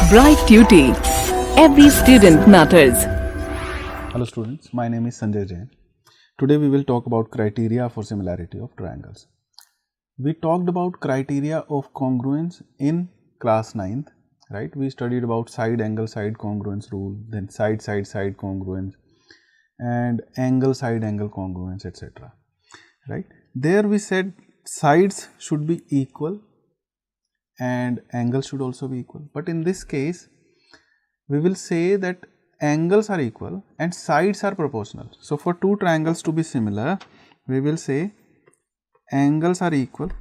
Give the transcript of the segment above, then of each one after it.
Bright Duty. Every student matters. Hello students, my name is Sanjay Jain. Today we will talk about criteria for similarity of triangles. We talked about criteria of congruence in class 9th, right? We studied about side angle side congruence rule, then side congruence and angle side angle congruence, etc. Right? There we said sides should be equal and angles should also be equal, but in this case we will say that angles are equal and sides are proportional. So, for two triangles to be similar, we will say angles are equal.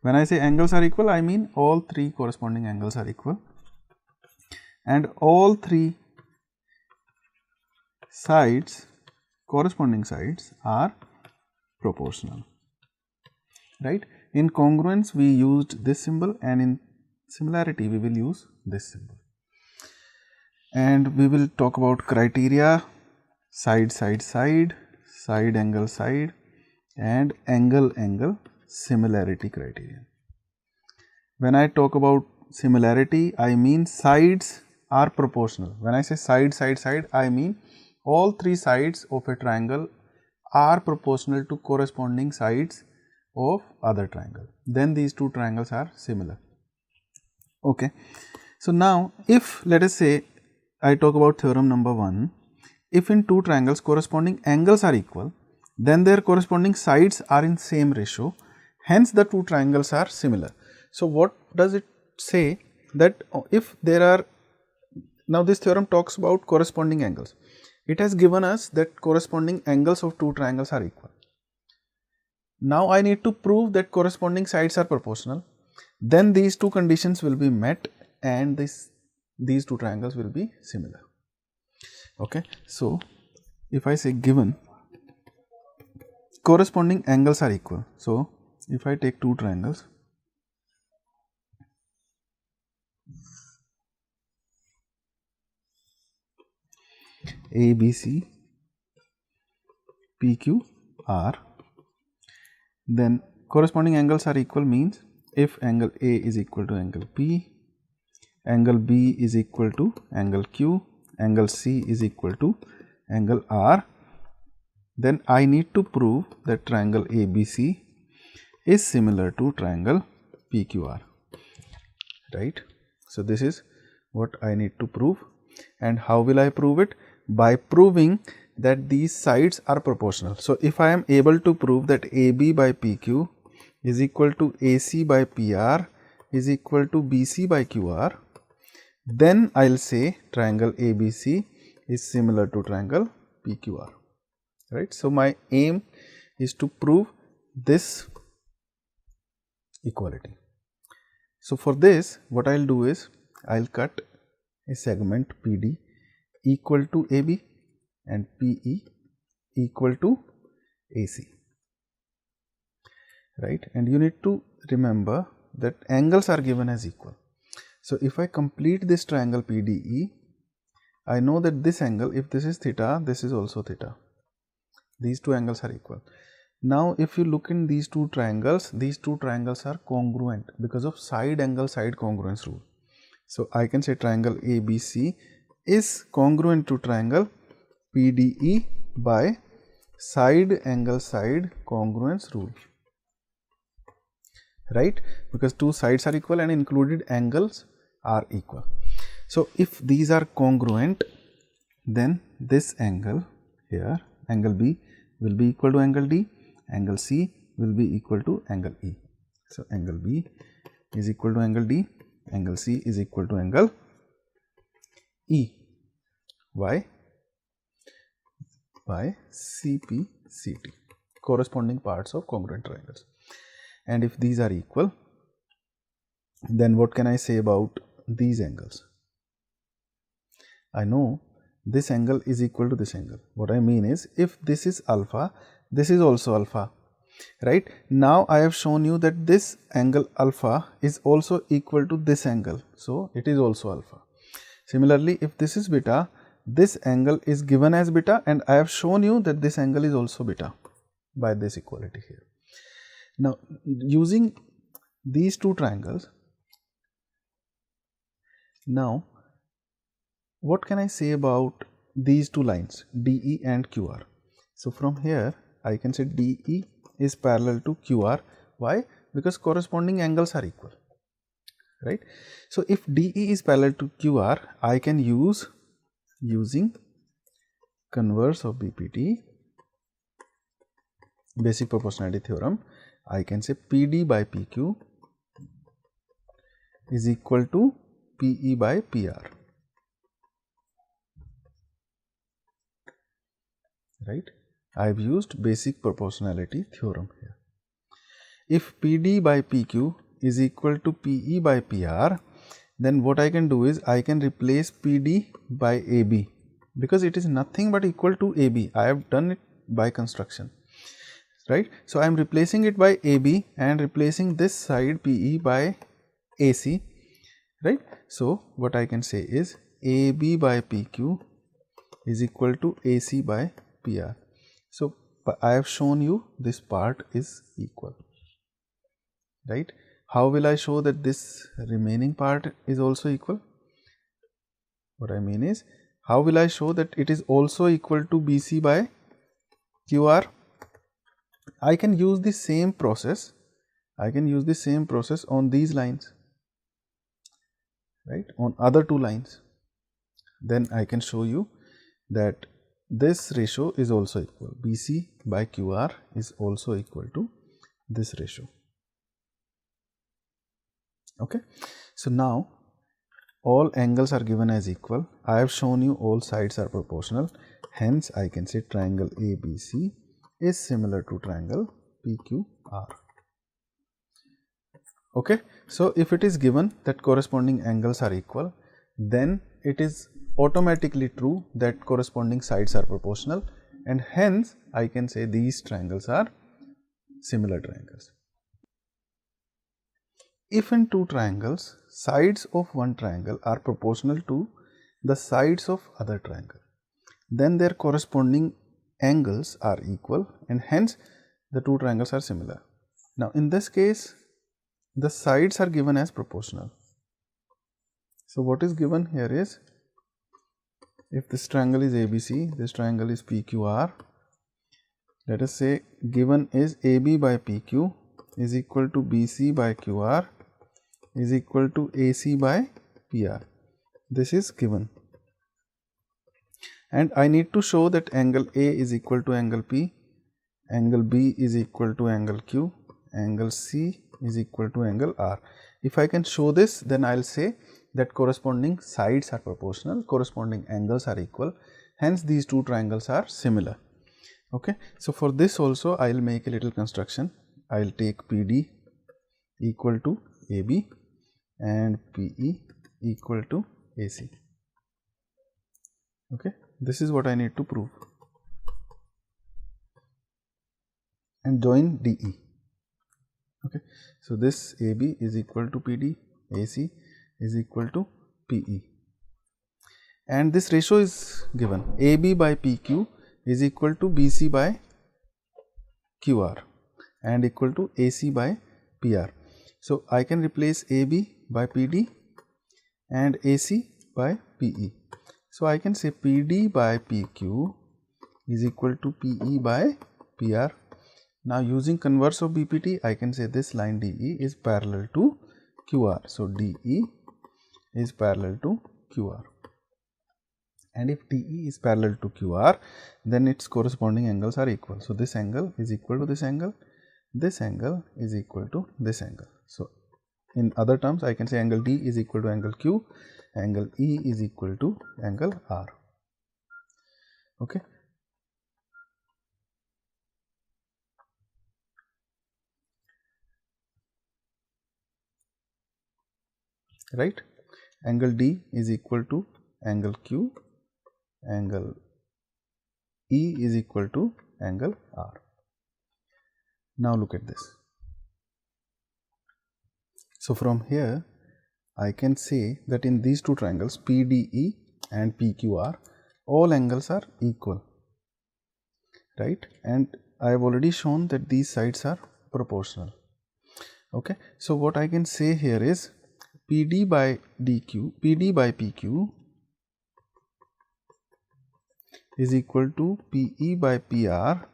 When I say angles are equal, I mean all three corresponding angles are equal and all three sides, corresponding sides, are proportional, right? In congruence we used this symbol and in similarity we will use this symbol. And we will talk about criteria side angle side and angle similarity criterion. When I talk about similarity, I mean sides are proportional. When I say side, I mean all three sides of a triangle are proportional to corresponding sides of other triangle. Then these two triangles are similar. Okay. So now if let us say I talk about theorem number 1, if in two triangles corresponding angles are equal, then their corresponding sides are in same ratio, hence the two triangles are similar. So what does it say? That if there are, now this theorem talks about corresponding angles. It has given us that corresponding angles of two triangles are equal. Now I need to prove that corresponding sides are proportional, then these two conditions will be met and these two triangles will be similar. Okay. So, if I say given corresponding angles are equal, so if I take two triangles, ABC, PQ, R, then corresponding angles are equal means if angle A is equal to angle P, angle B is equal to angle Q, angle C is equal to angle R, then I need to prove that triangle ABC is similar to triangle PQR, right. So, this is what I need to prove, and how will I prove it? By proving that these sides are proportional. So, if I am able to prove that AB by PQ is equal to AC by PR is equal to BC by QR, then I will say triangle ABC is similar to triangle PQR, right. So, my aim is to prove this equality. So, for this what I will do is I will cut a segment PD equal to AB and PE equal to AC, right, and you need to remember that angles are given as equal. So, if I complete this triangle PDE, I know that this angle, if this is theta, this is also theta. These two angles are equal. Now, if you look in these two triangles are congruent because of side angle side congruence rule. So, I can say triangle ABC is congruent to triangle PDE by side angle side congruence rule, right, because two sides are equal and included angles are equal. So, if these are congruent, then this angle here, angle B, will be equal to angle D, angle C will be equal to angle E. So, angle B is equal to angle D, angle C is equal to angle E. Why? By CP, CT, corresponding parts of congruent triangles. And if these are equal, then what can I say about these angles? I know this angle is equal to this angle. What I mean is, if this is alpha, this is also alpha, right. Now, I have shown you that this angle alpha is also equal to this angle. So, it is also alpha. Similarly, if this is beta, this angle is given as beta and I have shown you that this angle is also beta by this equality here. Now, using these two triangles, Now, what can I say about these two lines, DE and QR? So from here, I can say DE is parallel to QR. Why? Because corresponding angles are equal, right? So if DE is parallel to QR, I can using converse of BPT, basic proportionality theorem, I can say PD by PQ is equal to PE by PR, right? I have used basic proportionality theorem here. If PD by PQ is equal to PE by PR, then what I can do is I can replace PD by AB, because it is nothing but equal to AB. I have done it by construction, right? So I am replacing it by AB and replacing this side PE by AC, right? So what I can say is AB by PQ is equal to AC by PR. So I have shown you this part is equal, right? How will I show that this remaining part is also equal? What I mean is, how will I show that it is also equal to BC by QR? I can use the same process. I can use the same process on these lines, right? On other two lines. Then I can show you that this ratio is also equal. BC by QR is also equal to this ratio. Okay. So now all angles are given as equal. I have shown you all sides are proportional. Hence, I can say triangle ABC is similar to triangle PQR. Okay. So if it is given that corresponding angles are equal, then it is automatically true that corresponding sides are proportional, and hence I can say these triangles are similar triangles. If in two triangles, sides of one triangle are proportional to the sides of other triangle, then their corresponding angles are equal, and hence the two triangles are similar. Now in this case, the sides are given as proportional. So what is given here is, if this triangle is ABC, this triangle is PQR, let us say given is AB by PQ is equal to BC by QR is equal to AC by PR. This is given. And I need to show that angle A is equal to angle P, angle B is equal to angle Q, angle C is equal to angle R. If I can show this, then I will say that corresponding sides are proportional, corresponding angles are equal, hence these two triangles are similar. Okay. So for this also I will make a little construction. I will take PD equal to AB and PE equal to AC. Okay. This is what I need to prove. And join DE. Okay. So this AB is equal to PD, AC is equal to PE, and this ratio is given. AB by PQ is equal to BC by QR and equal to AC by PR. So I can replace AB by PD and AC by PE. So I can say PD by PQ is equal to PE by PR. Now using converse of BPT, I can say this line DE is parallel to QR. So DE is parallel to QR. And if DE is parallel to QR, then its corresponding angles are equal. So this angle is equal to this angle is equal to this angle. So in other terms, I can say angle D is equal to angle Q, angle E is equal to angle R. Okay. Right. Angle D is equal to angle Q, angle E is equal to angle R. Now look at this. So from here I can say that in these two triangles PDE and PQR, all angles are equal, right? And I have already shown that these sides are proportional. Okay. So what I can say here is PD by DQ, PD by PQ is equal to PE by PR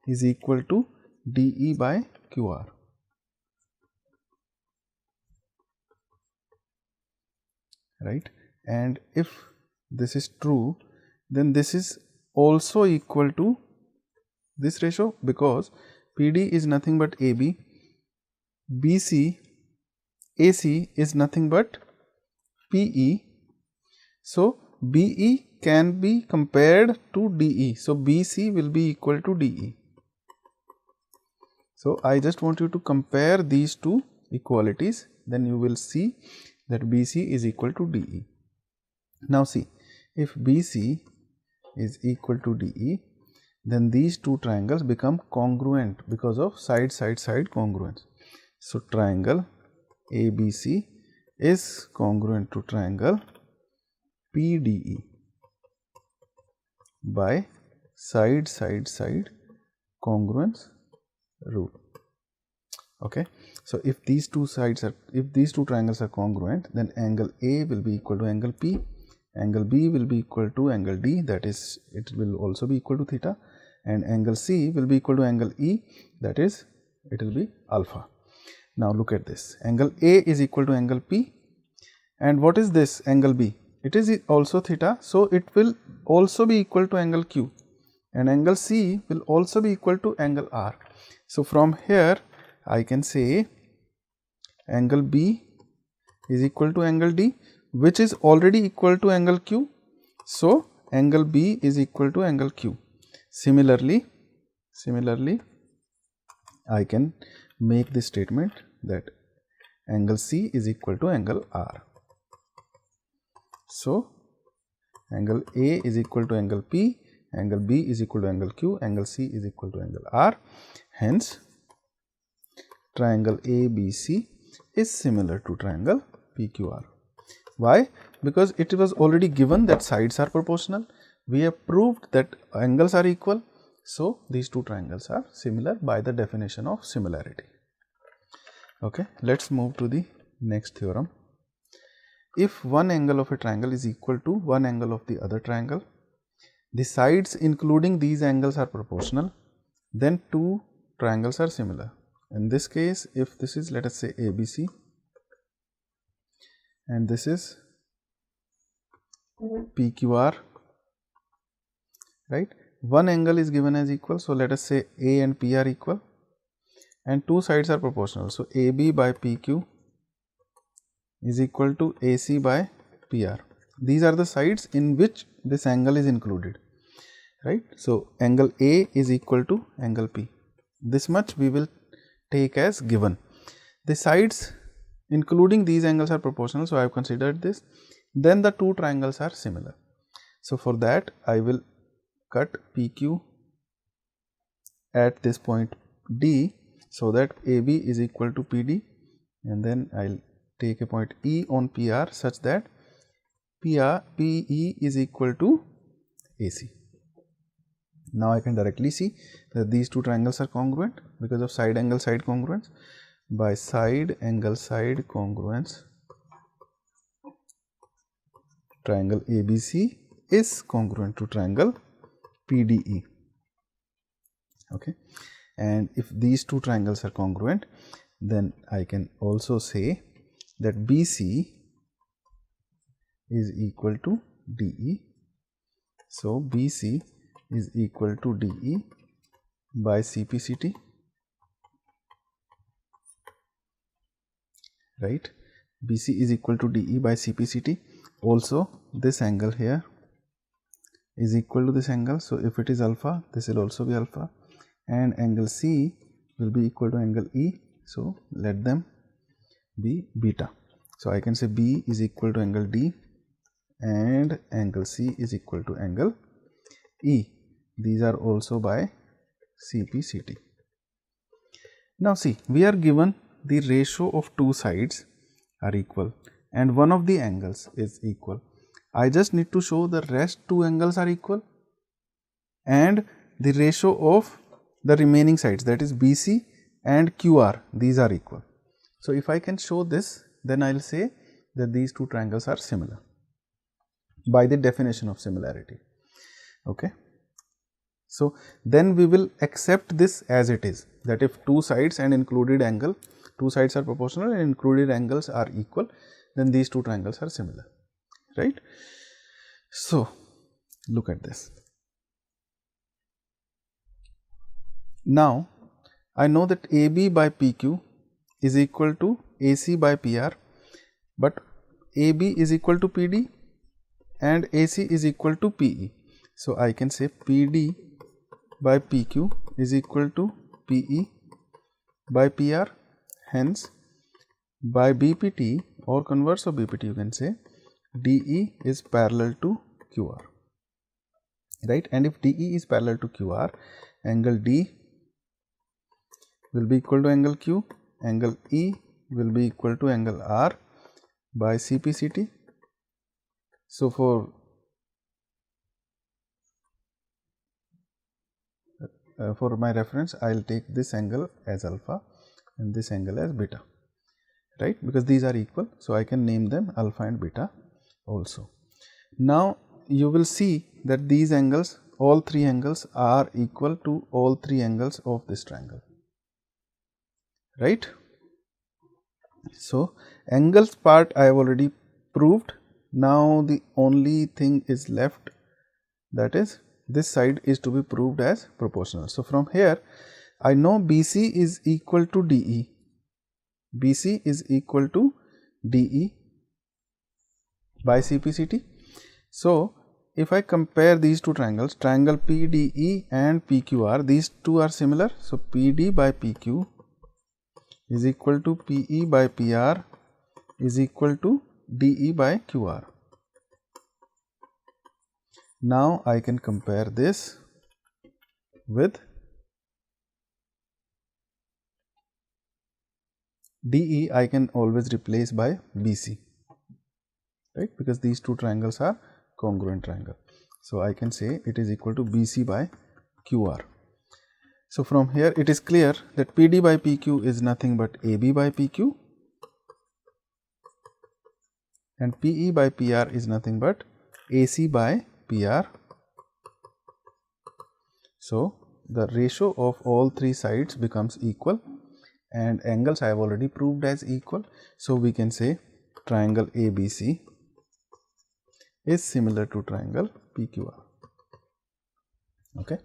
is equal to DE by QR. Right? And if this is true, then this is also equal to this ratio, because PD is nothing but AB, BC, AC is nothing but PE. So BE can be compared to DE. So BC will be equal to DE. So I just want you to compare these two equalities, then you will see that BC is equal to DE. Now see, if BC is equal to DE, then these two triangles become congruent because of side congruence. So triangle ABC is congruent to triangle PDE by side congruence rule. Okay, so if these two triangles are congruent, then angle A will be equal to angle P, angle B will be equal to angle D, that is, it will also be equal to theta, and angle C will be equal to angle E, that is, it will be alpha. Now look at this, angle A is equal to angle P, and what is this angle B? It is also theta, so it will also be equal to angle Q, and angle C will also be equal to angle R. So from here I can say angle B is equal to angle D, which is already equal to angle Q. So angle B is equal to angle Q. Similarly, I can make this statement that angle C is equal to angle R. So angle A is equal to angle P, angle B is equal to angle Q, angle C is equal to angle R. Hence, triangle ABC is similar to triangle PQR. Why? Because it was already given that sides are proportional. We have proved that angles are equal. So these two triangles are similar by the definition of similarity. Okay, let's move to the next theorem. If one angle of a triangle is equal to one angle of the other triangle, the sides including these angles are proportional, then two triangles are similar. In this case, if this is, let us say, ABC and this is PQR, right? One angle is given as equal, so let us say A and P are equal, and two sides are proportional. So AB by PQ is equal to AC by PR. These are the sides in which this angle is included, right? So angle A is equal to angle P. This much we will take as given. The sides including these angles are proportional, so I have considered this. Then the two triangles are similar. So for that I will cut PQ at this point D, so that AB is equal to PD, and then I will take a point E on PR such that PE is equal to AC. Now I can directly see that these two triangles are congruent because of side angle side congruence. By side angle side congruence, triangle ABC is congruent to triangle PDE. Okay, and if these two triangles are congruent, then I can also say that BC is equal to DE. So BC is equal to DE by CPCT, right? BC is equal to DE by CPCT. Also this angle here is equal to this angle, so if it is alpha, this will also be alpha, and angle C will be equal to angle E, so let them be beta. So I can say B is equal to angle D and angle C is equal to angle E. These are also by CPCT. Now see, we are given the ratio of two sides are equal and one of the angles is equal. I just need to show the rest two angles are equal and the ratio of the remaining sides, that is BC and QR, these are equal. So if I can show this, then I will say that these two triangles are similar by the definition of similarity. Okay. So, then we will accept this as it is, that if two sides and included angle, two sides are proportional and included angles are equal, then these two triangles are similar, right. So, look at this. Now, I know that AB by PQ is equal to AC by PR, but AB is equal to PD and AC is equal to PE. So, I can say PD by PQ is equal to PE by PR, hence by BPT or converse of BPT you can say DE is parallel to QR, right. And if DE is parallel to QR, angle D will be equal to angle Q, angle E will be equal to angle R by CPCT. So, for my reference, I will take this angle as alpha and this angle as beta, right, because these are equal. So, I can name them alpha and beta also. Now, you will see that these angles, all three angles are equal to all three angles of this triangle, right. So, angles part I have already proved. Now, the only thing is left, that is this side is to be proved as proportional. So, from here I know BC is equal to DE, BC is equal to DE by CPCT. So, if I compare these two triangles, triangle PDE and PQR, these two are similar. So, PD by PQ is equal to PE by PR is equal to DE by QR. Now, I can compare this with DE, I can always replace by BC, right, because these two triangles are congruent triangle. So, I can say it is equal to BC by QR. So, from here it is clear that PD by PQ is nothing but AB by PQ and PE by PR is nothing but AC by PR. So, the ratio of all three sides becomes equal and angles I have already proved as equal. So, we can say triangle ABC is similar to triangle PQR. Okay.